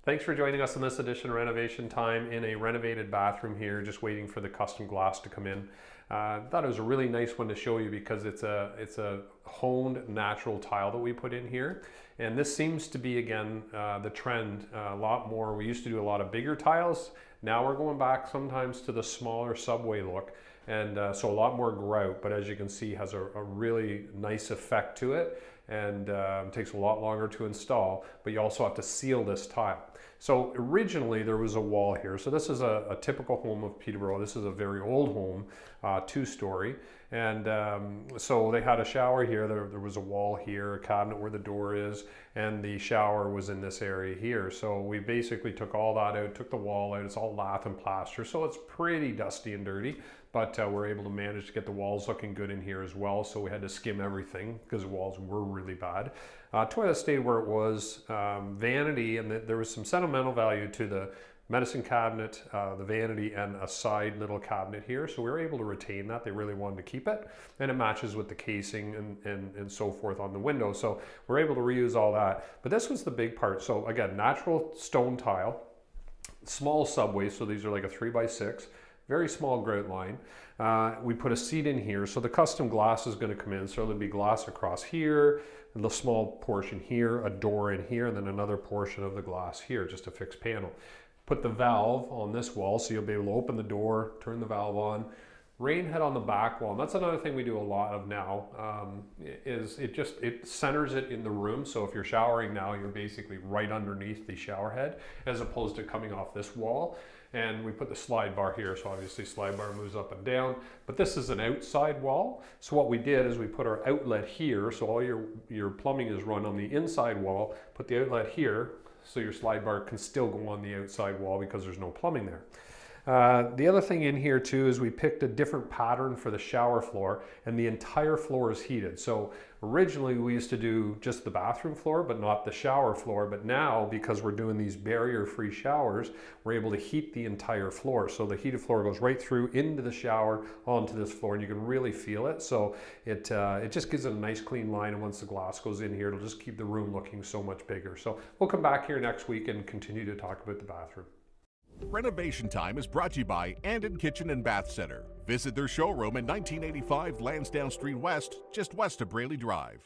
Thanks for joining us in this edition of Renovation Time in a renovated bathroom here, just waiting for the custom glass to come in. Thought it was a really nice one to show you because it's a honed natural tile that we put in here. And this seems to be, again, the trend a lot more. We used to do a lot of bigger tiles. Now we're going back sometimes to the smaller subway look. And so a lot more grout, but as you can see, has a really nice effect to it, and takes a lot longer to install, but you also have to seal this tile. So originally there was a wall here. So this is a typical home of Peterborough. This is a very old home, two-story. And so they had a shower here. There was a wall here, a cabinet where the door is, and the shower was in this area here. So we basically took all that out, took the wall out. It's all lath and plaster, so it's pretty dusty and dirty, but we're able to manage to get the walls looking good in here as well. So we had to skim everything because the walls were really bad. Toilet stayed where it was. Vanity, and there was some sentimental value to the medicine cabinet, the vanity, and a side little cabinet here. So we were able to retain that. They really wanted to keep it, and it matches with the casing and so forth on the window. So we're able to reuse all that. But this was the big part. So again, natural stone tile, small subway. So these are like a 3x6. Very small grout line. We put a seat in here, so the custom glass is going to come in. So there'll be glass across here, a little small portion here, a door in here, and then another portion of the glass here, just a fixed panel. Put the valve on this wall, so you'll be able to open the door, turn the valve on. Rain head on the back wall, and that's another thing we do a lot of now, is it centers it in the room. So if you're showering now, you're basically right underneath the shower head, as opposed to coming off this wall. And we put the slide bar here, so obviously slide bar moves up and down, but this is an outside wall. So what we did is we put our outlet here, so all your plumbing is run on the inside wall, put the outlet here, so your slide bar can still go on the outside wall because there's no plumbing there. The other thing in here too is we picked a different pattern for the shower floor, and the entire floor is heated. So originally we used to do just the bathroom floor but not the shower floor, but now because we're doing these barrier-free showers, we're able to heat the entire floor. So the heated floor goes right through into the shower onto this floor, and you can really feel it. So it just gives it a nice clean line, and once the glass goes in here, it'll just keep the room looking so much bigger. So we'll come back here next week and continue to talk about the bathroom. Renovation Time is brought to you by Anden Kitchen Bath Centre. Visit their showroom at 1985 Lansdowne Street West, just west of Braley Drive.